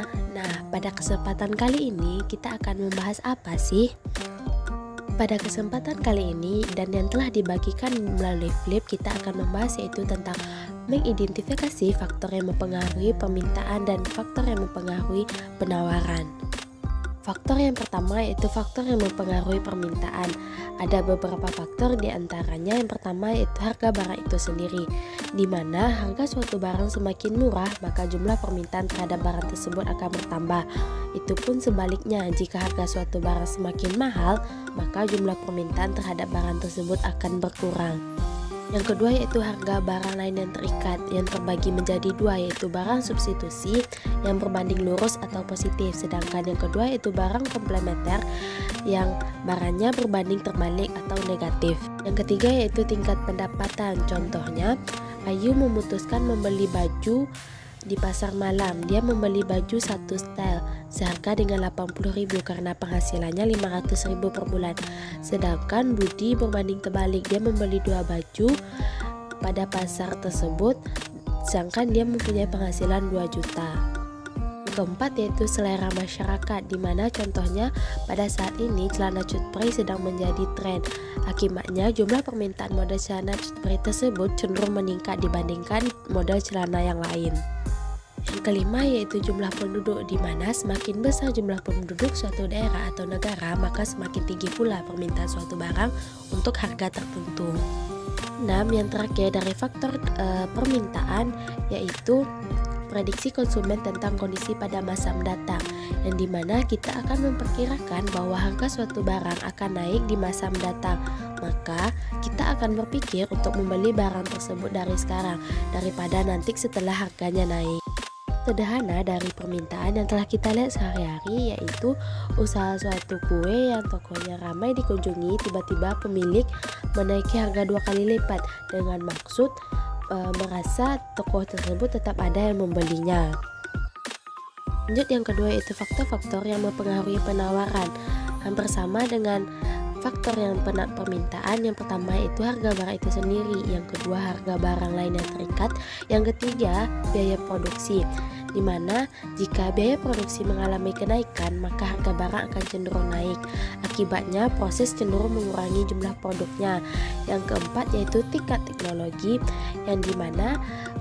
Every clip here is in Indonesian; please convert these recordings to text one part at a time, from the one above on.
semuanya. Nah, pada kesempatan kali ini kita akan membahas apa sih? Pada kesempatan kali ini dan yang telah dibagikan melalui flip, kita akan membahas yaitu tentang mengidentifikasi faktor yang mempengaruhi permintaan dan faktor yang mempengaruhi penawaran. Faktor yang pertama yaitu faktor yang mempengaruhi permintaan. Ada beberapa faktor, diantaranya yang pertama yaitu harga barang itu sendiri, di mana harga suatu barang semakin murah maka jumlah permintaan terhadap barang tersebut akan bertambah. Itu pun sebaliknya, jika harga suatu barang semakin mahal maka jumlah permintaan terhadap barang tersebut akan berkurang. Yang kedua yaitu harga barang lain yang terikat, yang terbagi menjadi dua, yaitu barang substitusi yang berbanding lurus atau positif, sedangkan yang kedua yaitu barang komplementer yang barangnya berbanding terbalik atau negatif. Yang ketiga yaitu tingkat pendapatan, contohnya Ayu memutuskan membeli baju di pasar malam. Dia membeli baju satu style seharga dengan 80.000 karena penghasilannya 500.000 per bulan. Sedangkan Budi berbanding terbalik, dia membeli dua baju pada pasar tersebut sedangkan dia mempunyai penghasilan 2 juta. Keempat yaitu selera masyarakat, dimana contohnya pada saat ini celana cutbray sedang menjadi tren. Akibatnya jumlah permintaan model celana cutbray tersebut cenderung meningkat dibandingkan model celana yang lain. Yang kelima yaitu jumlah penduduk, di mana semakin besar jumlah penduduk suatu daerah atau negara maka semakin tinggi pula permintaan suatu barang untuk harga tertentu. 6. Yang terakhir dari faktor permintaan yaitu prediksi konsumen tentang kondisi pada masa mendatang, yang dimana kita akan memperkirakan bahwa harga suatu barang akan naik di masa mendatang, maka kita akan berpikir untuk membeli barang tersebut dari sekarang daripada nanti setelah harganya naik. Sederhana dari permintaan yang telah kita lihat sehari-hari yaitu usaha suatu kue yang tokonya ramai dikunjungi, tiba-tiba pemilik menaiki harga 2 kali lipat dengan maksud merasa toko tersebut tetap ada yang membelinya. Lanjut, yang kedua yaitu faktor-faktor yang mempengaruhi penawaran. Hampir sama dengan faktor yang permintaan. Yang pertama yaitu harga barang itu sendiri, yang kedua harga barang lain yang terikat, yang ketiga biaya produksi, dimana jika biaya produksi mengalami kenaikan maka harga barang akan cenderung naik. Akibatnya proses cenderung mengurangi jumlah produknya. Yang keempat yaitu tingkat teknologi, yang dimana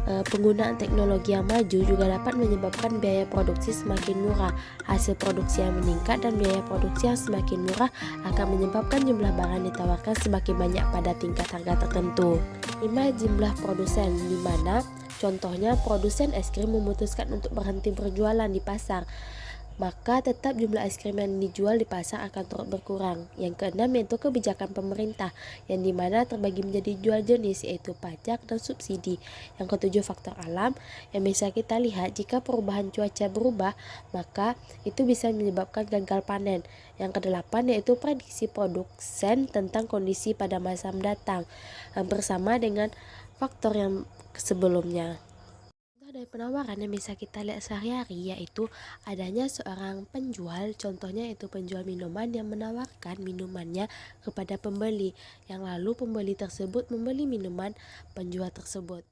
penggunaan teknologi yang maju juga dapat menyebabkan biaya produksi semakin murah. Hasil produksi yang meningkat dan biaya produksi yang semakin murah akan menyebabkan jumlah barang ditawarkan semakin banyak pada tingkat harga tertentu. 5. Jumlah produsen, dimana contohnya produsen es krim memutuskan untuk berhenti berjualan di pasar, maka tetap jumlah es krim yang dijual di pasar akan turut berkurang. Yang keenam yaitu kebijakan pemerintah, yang dimana terbagi menjadi dua jenis yaitu pajak dan subsidi. Yang ketujuh faktor alam, yang bisa kita lihat jika perubahan cuaca berubah maka itu bisa menyebabkan gagal panen. Yang kedelapan yaitu prediksi produsen tentang kondisi pada masa mendatang, hampir sama dengan faktor yang sebelumnya. Dari penawaran yang bisa kita lihat sehari-hari yaitu adanya seorang penjual, contohnya yaitu penjual minuman yang menawarkan minumannya kepada pembeli, yang lalu pembeli tersebut membeli minuman penjual tersebut.